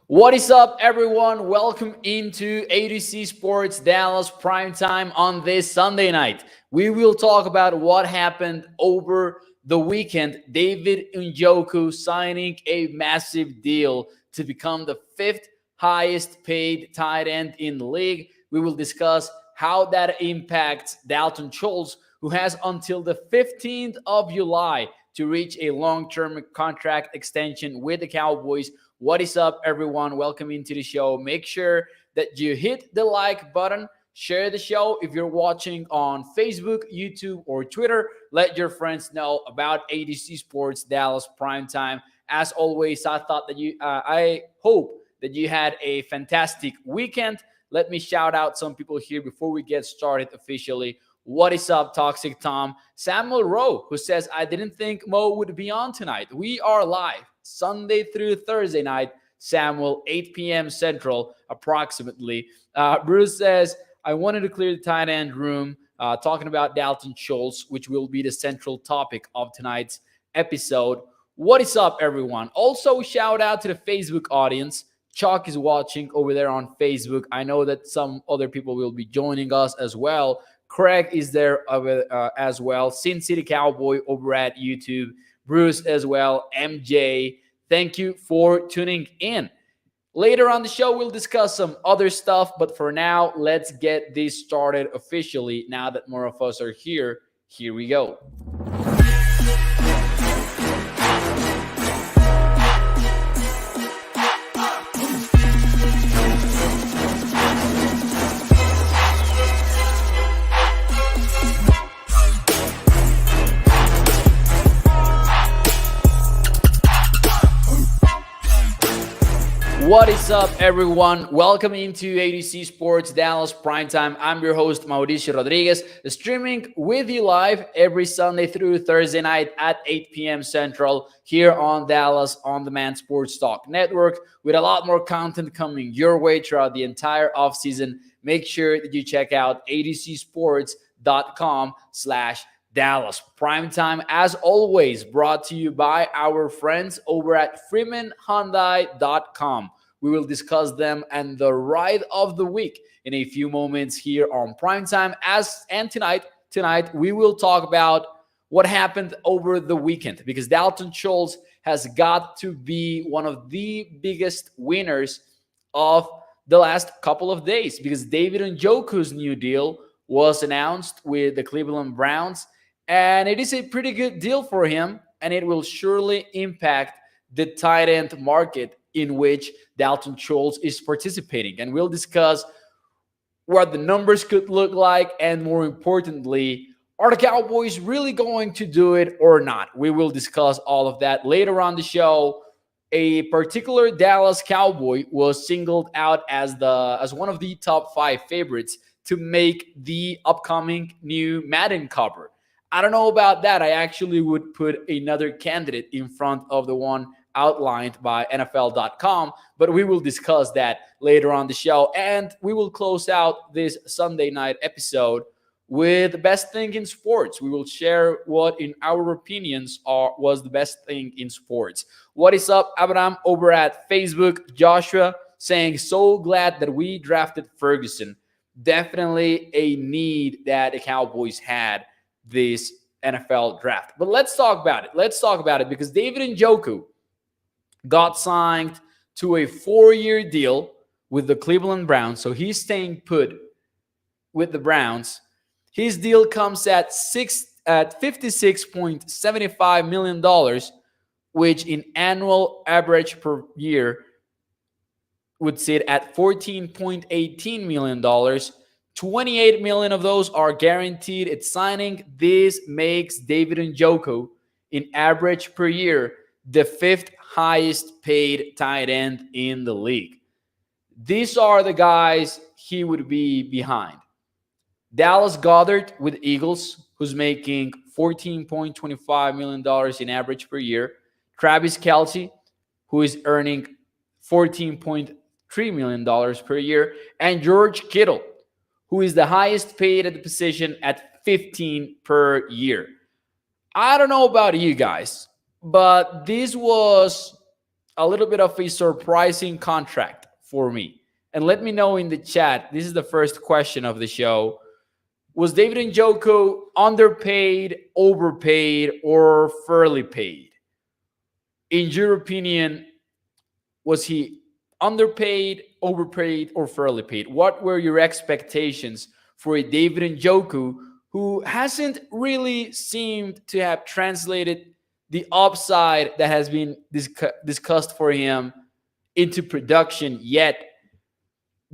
What is up, everyone? Welcome into ADC Sports Dallas Primetime on this Sunday night. We will talk about what happened over the weekend. David Njoku signing a massive deal to become the fifth highest paid tight end in the league. We will discuss how that impacts Dalton Schultz, who has until the 15th of July to reach a long-term contract extension with the Cowboys. What is up, everyone? Welcome into the show. Make sure that you hit the like button, share the show. If you're watching on Facebook, YouTube, or Twitter, let your friends know about ADC Sports Dallas Primetime. As always, I hope that you had a fantastic weekend. Let me shout out some people here before we get started officially. What is up, Toxic Tom? Samuel Rowe, who says, I didn't think Mo would be on tonight. We are live Sunday through Thursday night, Samuel, 8 p.m. Central, approximately. Bruce says, I wanted to clear the tight end room, talking about Dalton Schultz, which will be the central topic of tonight's episode. What is up, everyone? Also, shout out to the Facebook audience. Chuck is watching over there on Facebook. I know that some other people will be joining us as well. Craig is there as well. Sin City Cowboy over at YouTube. Bruce as well. MJ, thank you for tuning in. Later on the show, we'll discuss some other stuff. But for now, let's get this started officially. Now that more of us are here, here we go. What is up, everyone? Welcome into ADC Sports Dallas Primetime. I'm your host, Mauricio Rodríguez, streaming with you live every Sunday through Thursday night at 8 p.m. Central here on Dallas On Demand Sports Talk Network, with a lot more content coming your way throughout the entire offseason. Make sure that you check out adcsports.com/Dallas Primetime, as always, brought to you by our friends over at freemanhyundai.com. We will discuss them and the ride of the week in a few moments here on Primetime. And tonight we will talk about what happened over the weekend, because Dalton Schultz has got to be one of the biggest winners of the last couple of days, because David Njoku's new deal was announced with the Cleveland Browns, and it is a pretty good deal for him, and it will surely impact the tight end market in which Dalton Schultz is participating. And we'll discuss what the numbers could look like, and more importantly, are the Cowboys really going to do it or not? We will discuss all of that later on the show. A particular Dallas Cowboy was singled out as one of the top 5 favorites to make the upcoming new Madden cover. I don't know about that. I actually would put another candidate in front of the one outlined by NFL.com, but we will discuss that later on the show. And we will close out this Sunday night episode with the best thing in sports. We will share what, in our opinions, was the best thing in sports. What is up, Abraham, over at Facebook? Joshua saying, so glad that we drafted Ferguson. Definitely a need that the Cowboys had this NFL draft. But let's talk about it. Because David Njoku got signed to a 4-year deal with the Cleveland Browns. So he's staying put with the Browns. His deal comes at $56.75 million, which in annual average per year would sit at $14.18 million. $28 million of those are guaranteed at signing. This makes David Njoku, in average per year, the 5th highest paid tight end in the league. These are the guys he would be behind. Dallas Goedert with Eagles, who's making $14.25 million in average per year. Travis Kelce, who is earning $14.3 million per year. And George Kittle, who is the highest paid at the position at $15 per year. I don't know about you guys, but this was a little bit of a surprising contract for me. And let me know in the chat. This is the first question of the show. Was David Njoku underpaid, overpaid, or fairly paid? In your opinion, was he underpaid, overpaid, or fairly paid? What were your expectations for a David Njoku who hasn't really seemed to have translated the upside that has been discussed for him into production yet?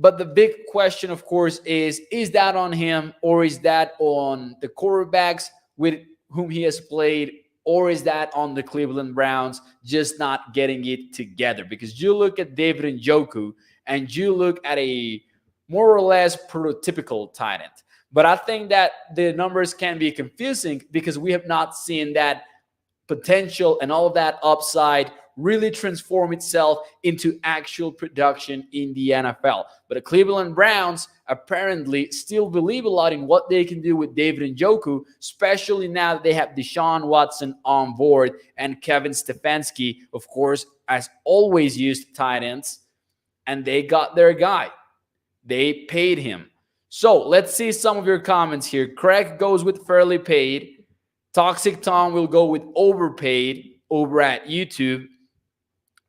But the big question, of course, is that on him, or is that on the quarterbacks with whom he has played, or is that on the Cleveland Browns just not getting it together? Because you look at David Njoku and you look at a more or less prototypical tight end. But I think that the numbers can be confusing because we have not seen that potential and all of that upside really transform itself into actual production in the NFL. But the Cleveland Browns apparently still believe a lot in what they can do with David Njoku, especially now that they have Deshaun Watson on board and Kevin Stefanski, of course, as always used tight ends, and they got their guy. They paid him. So let's see some of your comments here. Craig goes with fairly paid. Toxic Tom will go with overpaid over at YouTube.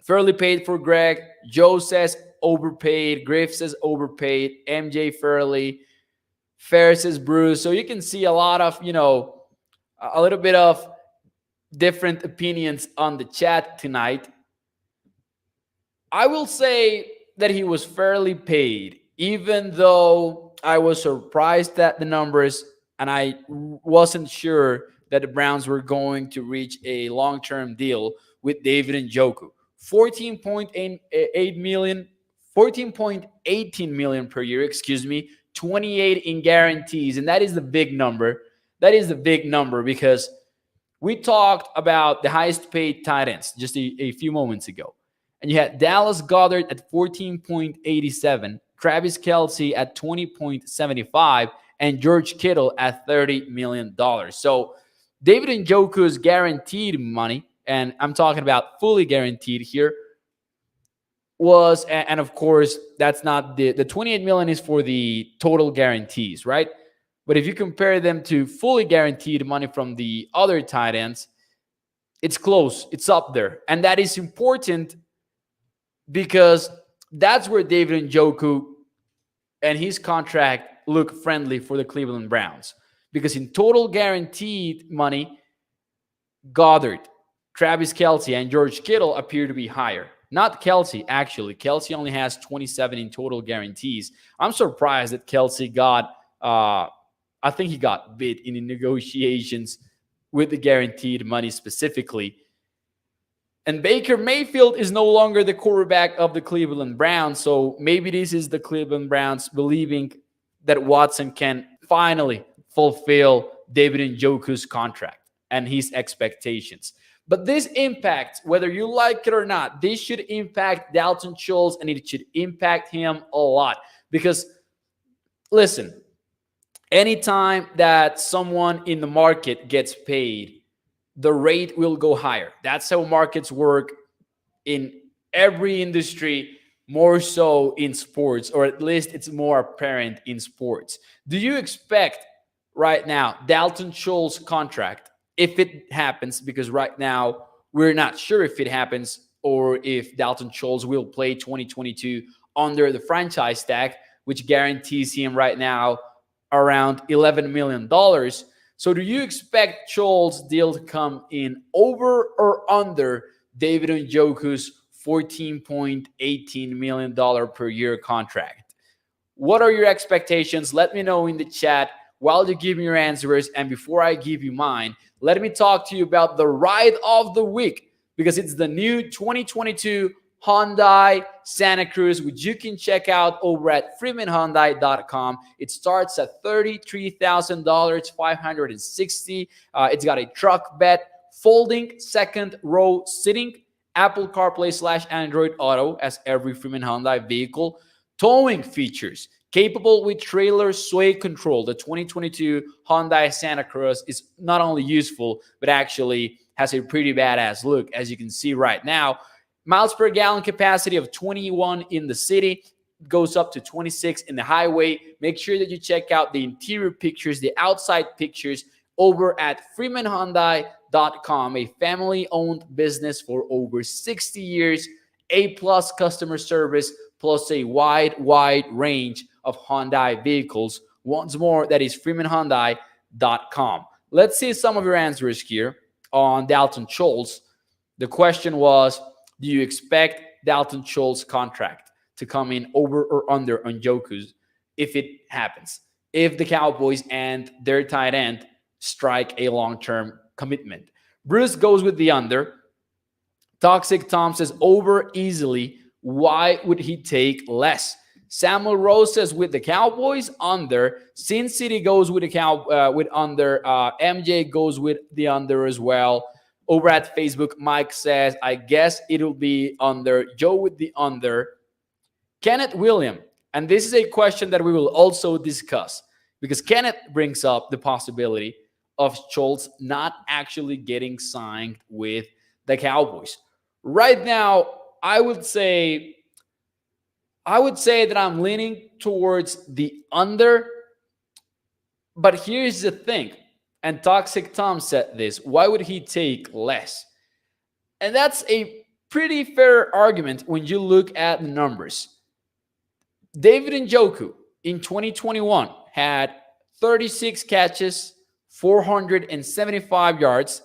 Fairly paid for Greg. Joe says overpaid. Griff says overpaid. MJ fairly. Fair says Bruce. So you can see a lot of, a little bit of different opinions on the chat tonight. I will say that he was fairly paid, even though I was surprised at the numbers and I wasn't sure that the Browns were going to reach a long-term deal with David Njoku. 14.8 million, 14.18 million per year, 28 in guarantees. And that is the big number. That is the big number because we talked about the highest paid tight ends just a few moments ago. And you had Dallas Goedert at 14.87, Travis Kelce at 20.75, and George Kittle at $30 million. So David Njoku's guaranteed money, and I'm talking about fully guaranteed here, was, and of course, that's not the 28 million is for the total guarantees, right? But if you compare them to fully guaranteed money from the other tight ends, it's close, it's up there. And that is important because that's where David Njoku and his contract look friendly for the Cleveland Browns. Because in total guaranteed money, Goddard, Travis Kelce, and George Kittle appear to be higher. Not Kelce, actually. Kelce only has 27 in total guarantees. I'm surprised that Kelce got, I think he got bid in the negotiations with the guaranteed money specifically. And Baker Mayfield is no longer the quarterback of the Cleveland Browns. So maybe this is the Cleveland Browns believing that Watson can finally fulfill David Njoku's contract and his expectations. But this impacts, whether you like it or not, this should impact Dalton Schultz, and it should impact him a lot. Because, listen, anytime that someone in the market gets paid, the rate will go higher. That's how markets work in every industry, more so in sports, or at least it's more apparent in sports. Do you expect right now Dalton Schultz contract, if it happens, because right now we're not sure if it happens or if Dalton Schultz will play 2022 under the franchise tag, which guarantees him right now around $11 million. So do you expect Schultz deal to come in over or under David Njoku's $14.18 million per year contract? What are your expectations? Let me know in the chat while you give me your answers. And before I give you mine, let me talk to you about the ride of the week, because it's the new 2022 Hyundai Santa Cruz, which you can check out over at freemanhyundai.com. It starts at $33,000, $560. It's got a truck bed, folding second row seating, Apple CarPlay / Android Auto, as every Freeman Hyundai vehicle, towing features, capable with trailer sway control. The 2022 Hyundai Santa Cruz is not only useful, but actually has a pretty badass look, as you can see right now. Miles per gallon capacity of 21 in the city, goes up to 26 in the highway. Make sure that you check out the interior pictures, the outside pictures over at freemanhyundai.com, a family-owned business for over 60 years, A-plus customer service, plus a wide range of Hyundai vehicles. Once more, that is freemanhyundai.com. Let's see some of your answers here on Dalton Schultz. The question was, do you expect Dalton Schultz's contract to come in over or under Njoku's if it happens? If the Cowboys and their tight end strike a long-term commitment. Bruce goes with the under. Toxic Tom says over easily. Why would he take less? Samuel Rose says with the Cowboys under. Sin City goes with the with under. MJ goes with the under as well. Over at Facebook, Mike says, I guess it'll be under. Joe with the under. Kenneth William, and this is a question that we will also discuss because Kenneth brings up the possibility of Schultz not actually getting signed with the Cowboys. Right now, I would say that I'm leaning towards the under. But here's the thing, and Toxic Tom said this, why would he take less? And that's a pretty fair argument when you look at the numbers. David Njoku in 2021 had 36 catches, 475 yards.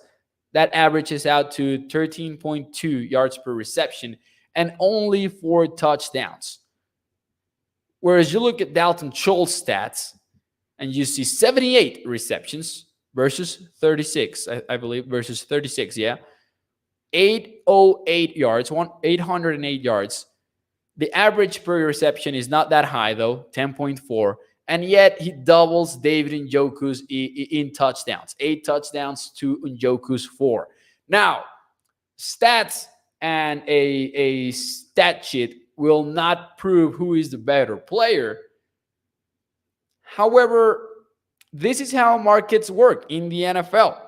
That averages out to 13.2 yards per reception and only 4 touchdowns. Whereas you look at Dalton Schultz stats and you see 78 receptions versus 36, I believe, versus 36, yeah. 808 yards, 808 yards. The average per reception is not that high, though, 10.4. And yet he doubles David Njoku's in touchdowns. 8 touchdowns to Njoku's 4. Now, stats and a stat sheet will not prove who is the better player. However, this is how markets work in the NFL.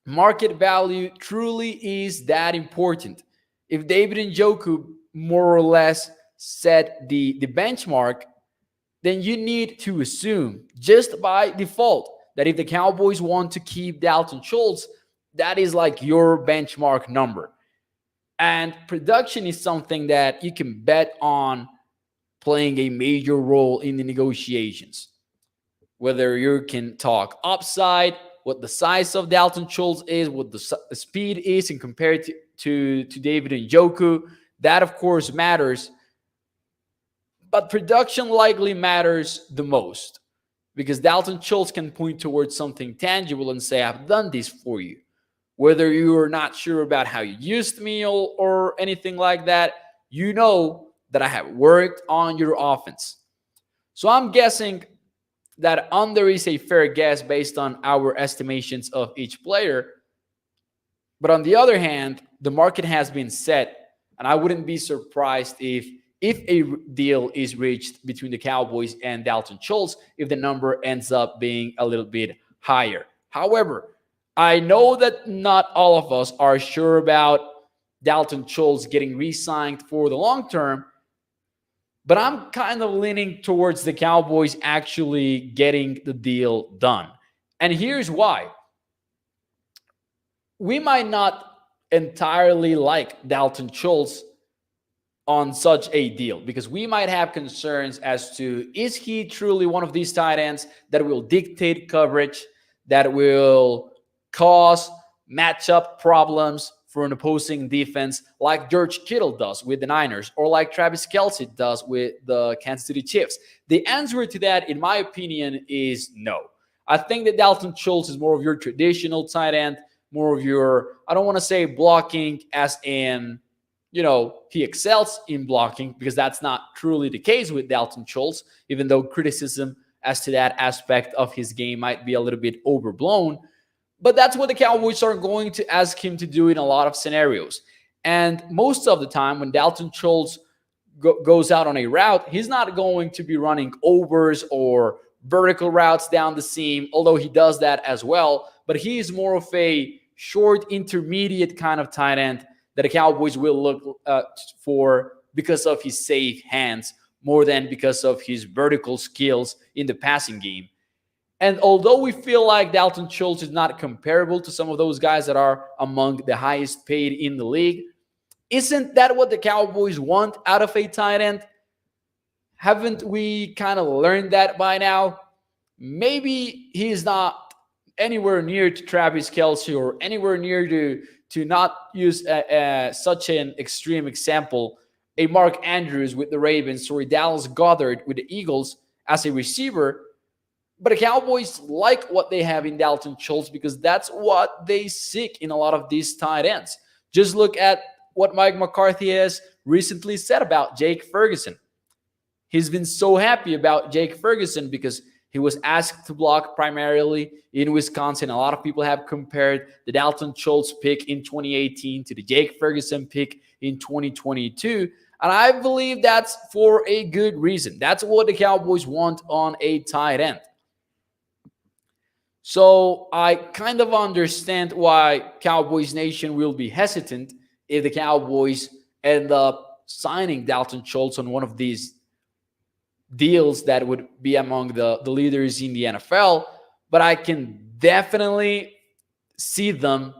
Market value truly is that important. If David Njoku more or less set the benchmark, then you need to assume just by default that if the Cowboys want to keep Dalton Schultz, that is like your benchmark number. And production is something that you can bet on playing a major role in the negotiations. Whether you can talk upside, what the size of Dalton Schultz is, what the speed is, and compare it to David Njoku, that of course matters. But production likely matters the most because Dalton Schultz can point towards something tangible and say, I've done this for you. Whether you are not sure about how you used me or anything like that, you know that I have worked on your offense. So I'm guessing that under is a fair guess based on our estimations of each player. But on the other hand, the market has been set, and I wouldn't be surprised if a deal is reached between the Cowboys and Dalton Schultz, if the number ends up being a little bit higher. However, I know that not all of us are sure about Dalton Schultz getting re-signed for the long term, but I'm kind of leaning towards the Cowboys actually getting the deal done. And here's why. We might not entirely like Dalton Schultz on such a deal because we might have concerns as to, is he truly one of these tight ends that will dictate coverage, that will cause matchup problems for an opposing defense like George Kittle does with the Niners or like Travis Kelce does with the Kansas City Chiefs? The answer to that, in my opinion, is no. I think that Dalton Schultz is more of your traditional tight end, more of your, I don't want to say blocking as in, he excels in blocking because that's not truly the case with Dalton Schultz, even though criticism as to that aspect of his game might be a little bit overblown. But that's what the Cowboys are going to ask him to do in a lot of scenarios. And most of the time when Dalton Schultz goes out on a route, he's not going to be running overs or vertical routes down the seam, although he does that as well. But he is more of a short intermediate kind of tight end that the Cowboys will look for because of his safe hands more than because of his vertical skills in the passing game. And although we feel like Dalton Schultz is not comparable to some of those guys that are among the highest paid in the league, isn't that what the Cowboys want out of a tight end? Haven't we kind of learned that by now? Maybe he's not anywhere near to Travis Kelce or anywhere near to not use such an extreme example, a Mark Andrews with the Ravens or a Dallas Goedert with the Eagles as a receiver. But the Cowboys like what they have in Dalton Schultz because that's what they seek in a lot of these tight ends. Just look at what Mike McCarthy has recently said about Jake Ferguson. He's been so happy about Jake Ferguson because he was asked to block primarily in Wisconsin. A lot of people have compared the Dalton Schultz pick in 2018 to the Jake Ferguson pick in 2022. And I believe that's for a good reason. That's what the Cowboys want on a tight end. So I kind of understand why Cowboys Nation will be hesitant if the Cowboys end up signing Dalton Schultz on one of these deals that would be among the leaders in the NFL. But I can definitely see them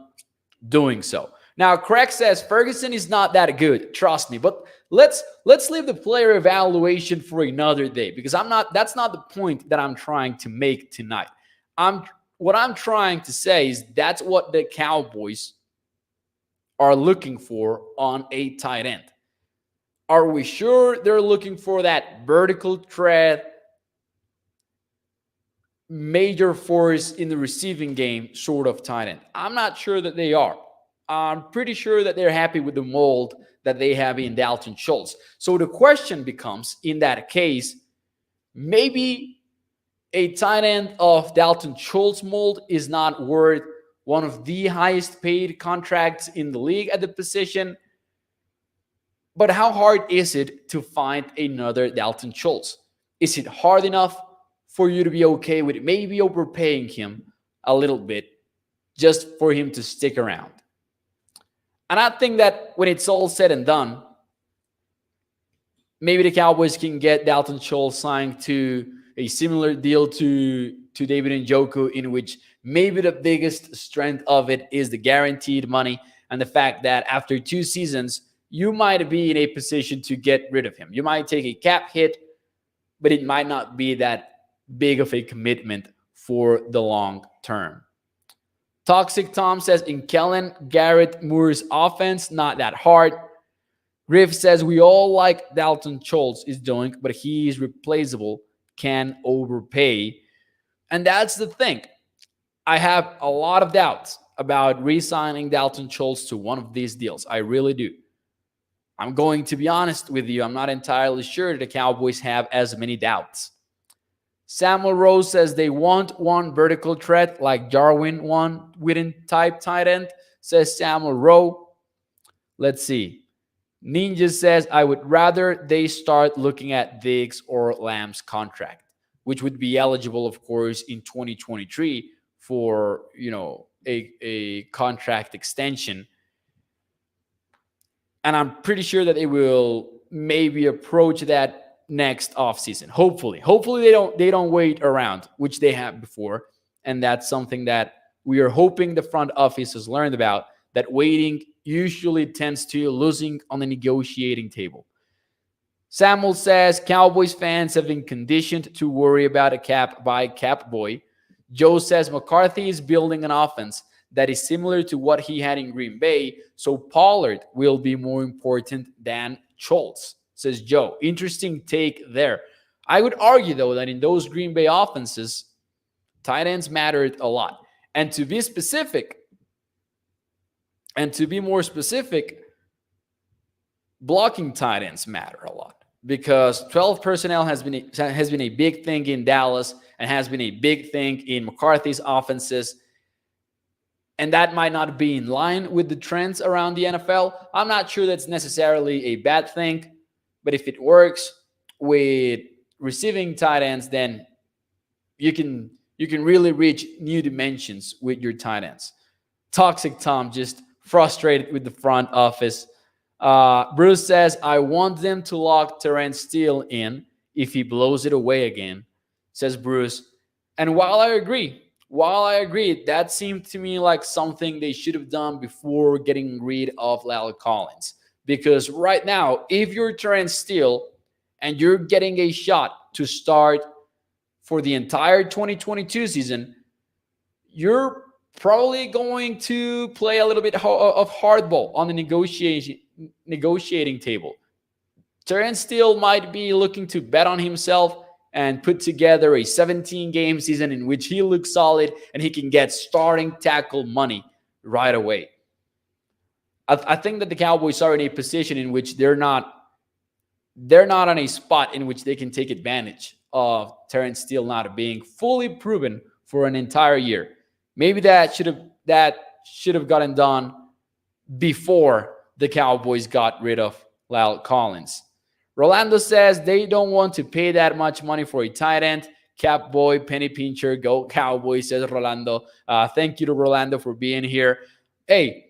doing so. Now, Craig says Ferguson is not that good. Trust me. But let's leave the player evaluation for another day because that's not the point that I'm trying to make tonight. What I'm trying to say is that's what the Cowboys are looking for on a tight end. Are we sure they're looking for that vertical threat, major force in the receiving game sort of tight end? I'm not sure that they are. I'm pretty sure that they're happy with the mold that they have in Dalton Schultz. So the question becomes, in that case, maybe a tight end of Dalton Schultz mold is not worth one of the highest paid contracts in the league at the position. But how hard is it to find another Dalton Schultz? Is it hard enough for you to be okay with maybe overpaying him a little bit just for him to stick around? And I think that when it's all said and done, maybe the Cowboys can get Dalton Schultz signed to a similar deal to David Njoku, in which maybe the biggest strength of it is the guaranteed money and the fact that after 2 seasons, you might be in a position to get rid of him. You might take a cap hit, but it might not be that big of a commitment for the long term. Toxic Tom says, in Kellen Garrett Moore's offense, not that hard. Griff says, we all like Dalton Schultz is doing, but he is replaceable, can overpay. And that's the thing. I have a lot of doubts about re-signing Dalton Schultz to one of these deals. I really do. I'm going to be honest with you. I'm not entirely sure the Cowboys have as many doubts. Samuel Rose says they want one vertical threat like Jarwin one within type tight end, says Samuel Rowe. Let's see. Ninja says, I would rather they start looking at Diggs or Lamb's contract, which would be eligible, of course, in 2023 for, a contract extension. And I'm pretty sure that they will maybe approach that next offseason. Hopefully they don't wait around, which they have before. And that's something that we are hoping the front office has learned about, that waiting usually tends to losing on the negotiating table. Samuel says Cowboys fans have been conditioned to worry about a cap by Cap Boy. Joe says McCarthy is building an offense that is similar to what he had in Green Bay, so Pollard will be more important than Schultz, says Joe. Interesting take there. I would argue, though, that in those Green Bay offenses, tight ends mattered a lot. And to be specific, and to be more specific, blocking tight ends matter a lot, because 12 personnel has been a big thing in Dallas and has been a big thing in McCarthy's offenses. And that might not be in line with the trends around the NFL. I'm not sure that's necessarily a bad thing, but if it works with receiving tight ends, then you can really reach new dimensions with your tight ends. Toxic Tom just frustrated with the front office. Bruce says, I want them to lock Terrence Steele in if he blows it away again, says Bruce. And while I agree, that seemed to me like something they should have done before getting rid of Lyle Collins. Because right now, if you're Terrence Steele and you're getting a shot to start for the entire 2022 season, you're probably going to play a little bit of hardball on the negotiating table. Terrence Steele might be looking to bet on himself and put together a 17-game season in which he looks solid and he can get starting tackle money right away. I think that the Cowboys are in a position in which they're not on a spot in which they can take advantage of Terrence Steele not being fully proven for an entire year. Maybe that should have gotten done before the Cowboys got rid of Lyle Collins. Rolando says they don't want to pay that much money for a tight end. Cap boy, penny pincher, go Cowboys, says Rolando. Thank you to Rolando for being here. Hey,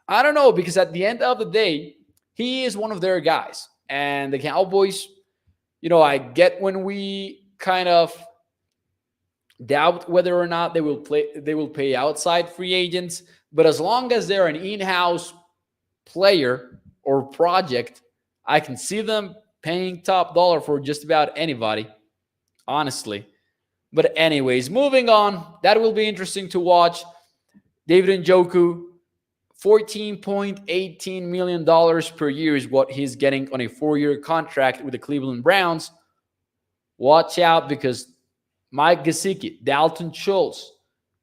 I don't know, because at the end of the day, he is one of their guys. And the Cowboys, I get when we kind of doubt whether or not they will pay outside free agents. But as long as they're an in-house player or project, I can see them paying top dollar for just about anybody, honestly. But anyways, moving on. That will be interesting to watch. David Njoku, $14.18 million per year is what he's getting on a 4-year contract with the Cleveland Browns. Watch out, because Mike Gesicki, Dalton Schultz,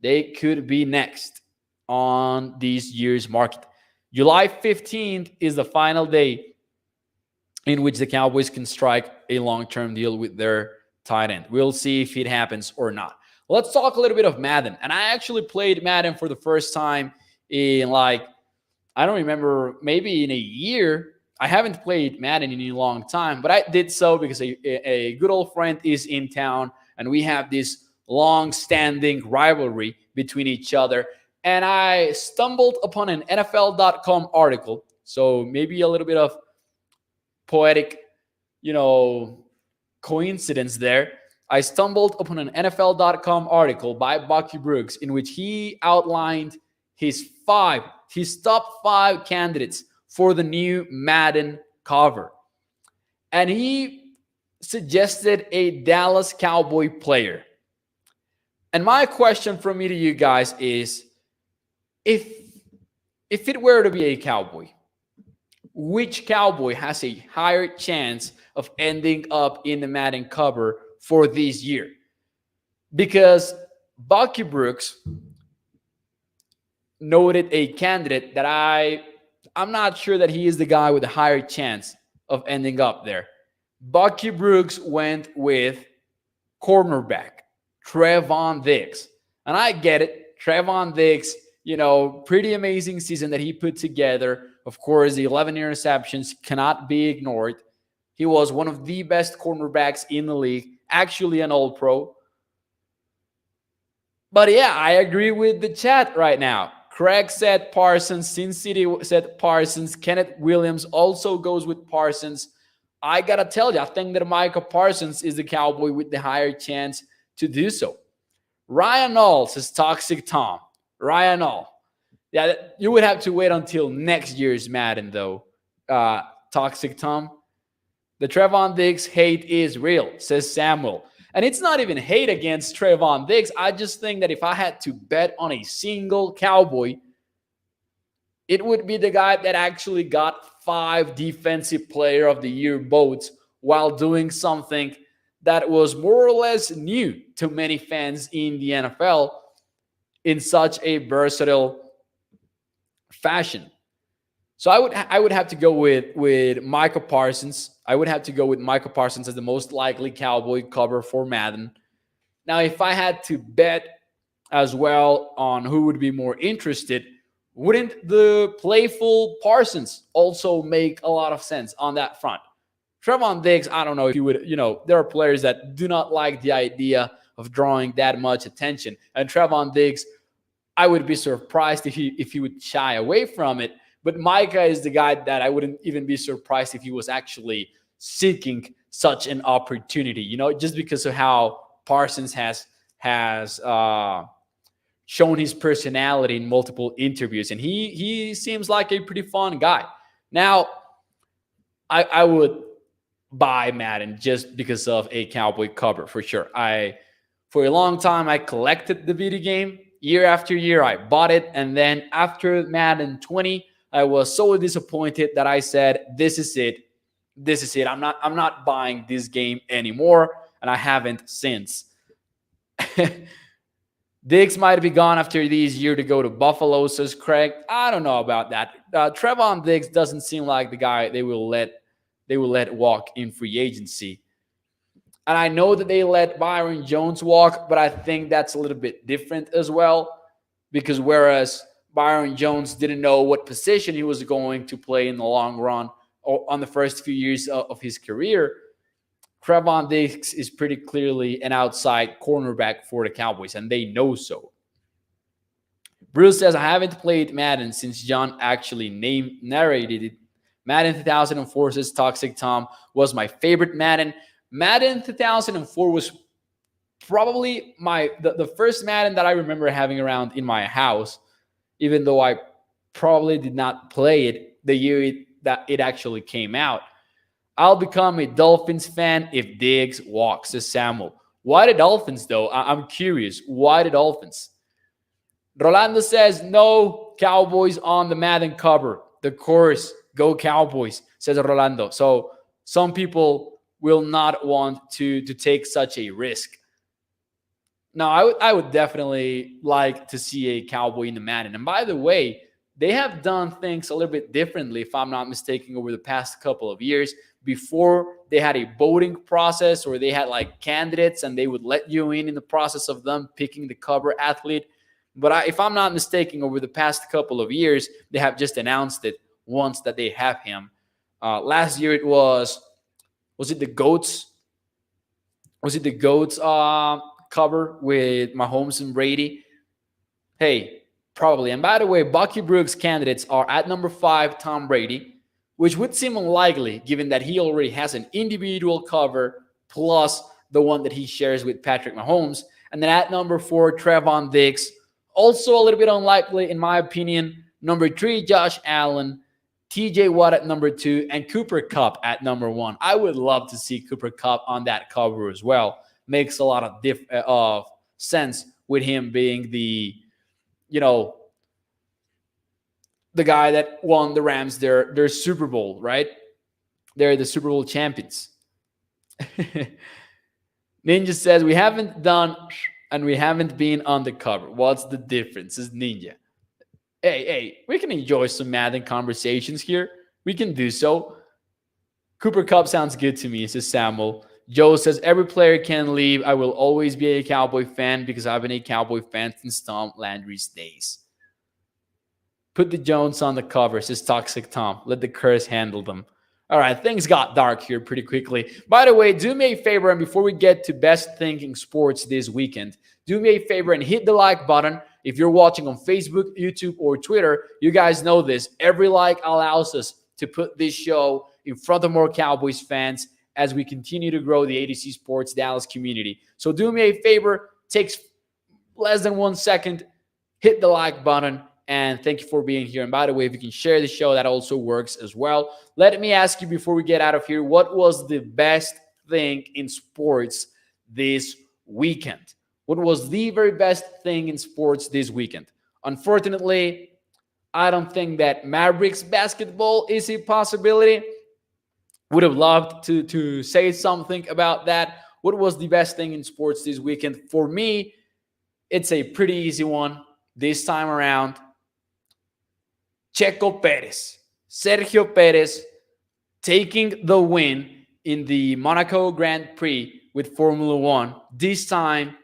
they could be next on this year's market. July 15th is the final day in which the Cowboys can strike a long-term deal with their tight end. We'll see if it happens or not. Let's talk a little bit of Madden. And I actually played Madden for the first time in I don't remember, maybe in a year. I haven't played Madden in a long time, but I did so because a good old friend is in town, and we have this long-standing rivalry between each other. And I stumbled upon an NFL.com article, so maybe a little bit of poetic, coincidence there. I stumbled upon an NFL.com article by Bucky Brooks in which he outlined his top 5 candidates for the new Madden cover. And he suggested a Dallas Cowboy player. And my question from me to you guys is, if it were to be a Cowboy, which Cowboy has a higher chance of ending up in the Madden cover for this year? Because Bucky Brooks noted a candidate that I'm not sure that he is the guy with a higher chance of ending up there. Bucky Brooks went with cornerback Trevon Diggs. And I get it. Trevon Diggs, pretty amazing season that he put together. Of course, the 11 interceptions cannot be ignored. He was one of the best cornerbacks in the league, actually an All-Pro. But yeah, I agree with the chat right now. Craig said Parsons. Sin City said Parsons. Kenneth Williams also goes with Parsons. I got to tell you, I think that Micah Parsons is the Cowboy with the higher chance to do so. Ryan All says Toxic Tom. Ryan All. Yeah, you would have to wait until next year's Madden, though. Toxic Tom. The Trevon Diggs hate is real, says Samuel. And it's not even hate against Trevon Diggs. I just think that if I had to bet on a single Cowboy, it would be the guy that actually got 5 Defensive Player of the Year votes while doing something that was more or less new to many fans in the NFL in such a versatile fashion. So I would have to go with Micah Parsons. I would have to go with Micah Parsons as the most likely Cowboy cover for Madden. Now, if I had to bet as well on who would be more interested, wouldn't the playful Parsons also make a lot of sense on that front? Trevon Diggs, I don't know if you would, there are players that do not like the idea of drawing that much attention. And Trevon Diggs, I would be surprised if he would shy away from it. But Micah is the guy that I wouldn't even be surprised if he was actually seeking such an opportunity. Just because of how Parsons has shown his personality in multiple interviews, and he seems like a pretty fun guy. Now, I would buy Madden just because of a Cowboy cover for sure. For a long time I collected the video game. Year after year I bought it, and then after Madden 20 I was so disappointed that I said, this is it. I'm not buying this game anymore, and I haven't since. Diggs might be gone after this year to go to Buffalo, says Craig. I don't know about that. Trevon Diggs doesn't seem like the guy they will let walk in free agency. And I know that they let Byron Jones walk, but I think that's a little bit different as well, because whereas Byron Jones didn't know what position he was going to play in the long run or on the first few years of his career, Trevon Diggs is pretty clearly an outside cornerback for the Cowboys, and they know so. Bruce says, I haven't played Madden since John actually narrated it. Madden 2004, says Toxic Tom, was my favorite Madden. Madden 2004 was probably the first Madden that I remember having around in my house, even though I probably did not play it the year that it actually came out. I'll become a Dolphins fan if Diggs walks, says Samuel. Why the Dolphins, though? I'm curious. Why the Dolphins? Rolando says, no Cowboys on the Madden cover. The course, go Cowboys, says Rolando. So some people will not want to take such a risk. No, I would definitely like to see a Cowboy in the Madden. And by the way, they have done things a little bit differently, if I'm not mistaken, over the past couple of years. Before, they had a voting process, or they had like candidates, and they would let you in the process of them picking the cover athlete. But if I'm not mistaken, over the past couple of years, they have just announced it once that they have him. Last year it was it the Goats? Was it the Goats cover with Mahomes and Brady? Hey, probably. And by the way, Bucky Brooks' candidates are at number 5, Tom Brady, which would seem unlikely given that he already has an individual cover plus the one that he shares with Patrick Mahomes. And then at number 4, Trevon Diggs. Also a little bit unlikely, in my opinion. Number 3, Josh Allen. TJ Watt at number 2, and Cooper Kupp at number 1. I would love to see Cooper Kupp on that cover as well. Makes a lot of sense with him being the guy that won the Rams their Super Bowl, right? They're the Super Bowl champions. Ninja says, we haven't done and we haven't been on the cover. What's the difference? Is Ninja. Hey, we can enjoy some Madden conversations here. We can do so. Cooper Kupp sounds good to me, says Samuel. Joe says, every player can leave. I will always be a Cowboy fan because I've been a Cowboy fan since Tom Landry's days. Put the Jones on the cover, says Toxic Tom. Let the curse handle them. All right, things got dark here pretty quickly. By the way, do me a favor, and before we get to best thinking sports this weekend, do me a favor and hit the like button. If you're watching on Facebook, YouTube, or Twitter, you guys know this. Every like allows us to put this show in front of more Cowboys fans as we continue to grow the ADC Sports Dallas community. So do me a favor, takes less than 1 second, hit the like button, and thank you for being here. And by the way, if you can share the show, that also works as well. Let me ask you before we get out of here, what was the best thing in sports this weekend? What was the very best thing in sports this weekend? Unfortunately, I don't think that Mavericks basketball is a possibility. Would have loved to say something about that. What was the best thing in sports this weekend? For me, it's a pretty easy one this time around. Sergio Perez taking the win in the Monaco Grand Prix with Formula One. This time,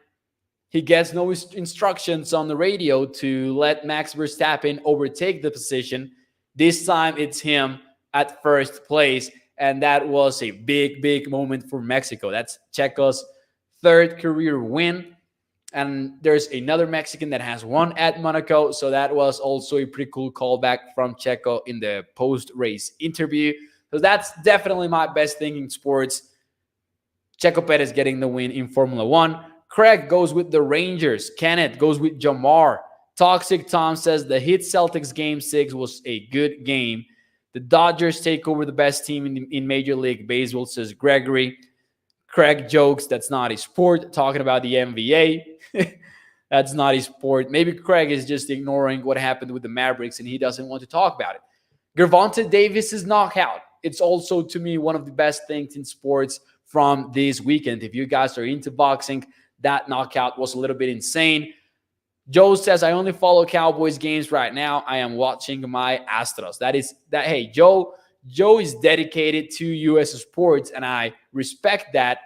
he gets no instructions on the radio to let Max Verstappen overtake the position. This time, it's him at first place, and that was a big, big moment for Mexico. That's Checo's third career win. And there's another Mexican that has won at Monaco. So that was also a pretty cool callback from Checo in the post-race interview. So that's definitely my best thing in sports. Checo Perez getting the win in Formula One. Craig goes with the Rangers. Kenneth goes with Jamar. Toxic Tom says the Heat Celtics Game 6 was a good game. The Dodgers take over the best team in Major League Baseball, says Gregory. Craig jokes that's not a sport, talking about the NBA. That's not a sport. Maybe Craig is just ignoring what happened with the Mavericks and he doesn't want to talk about it. Gervonta Davis's knockout. It's also, to me, one of the best things in sports from this weekend. If you guys are into boxing, that knockout was a little bit insane. Joe says, I only follow Cowboys games right now. I am watching my Astros. Hey, Joe is dedicated to U.S. sports, and I respect that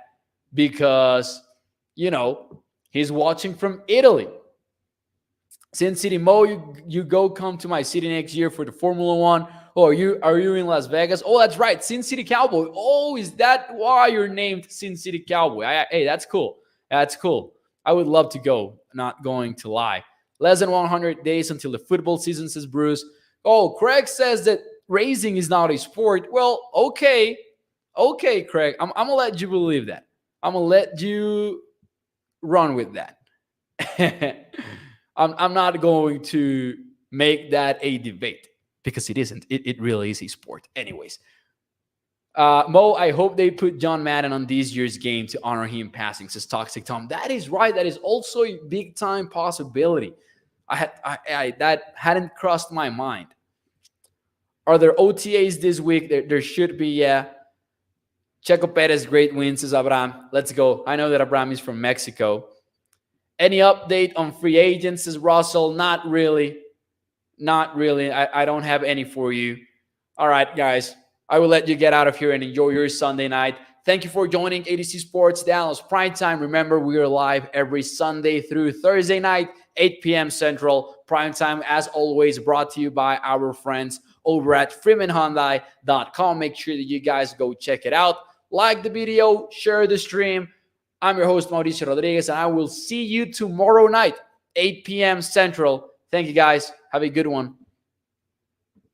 because, he's watching from Italy. Sin City Mo, you go come to my city next year for the Formula One. Oh, are you in Las Vegas? Oh, that's right. Sin City Cowboy. Oh, is that why you're named Sin City Cowboy? Hey, that's cool. That's cool. I would love to go, not going to lie. Less than 100 days until the football season, says Bruce. Oh, Craig says that racing is not a sport. Well, okay. Okay, Craig. I'm going to let you believe that. I'm going to let you run with that. I'm not going to make that a debate because it isn't. It really is a sport. Anyways. Mo, I hope they put John Madden on this year's game to honor him passing, says Toxic Tom. That is right. That is also a big time possibility. That hadn't crossed my mind. Are there OTAs this week? There should be, yeah. Checo Perez, great win, says Abraham. Let's go. I know that Abraham is from Mexico. Any update on free agents, says Russell? Not really. Not really. I don't have any for you. All right, guys. I will let you get out of here and enjoy your Sunday night. Thank you for joining ADC Sports Dallas Primetime. Remember, we are live every Sunday through Thursday night, 8 p.m. Central. Primetime, as always, brought to you by our friends over at freemanhyundai.com. Make sure that you guys go check it out. Like the video, share the stream. I'm your host, Mauricio Rodríguez, and I will see you tomorrow night, 8 p.m. Central. Thank you, guys. Have a good one.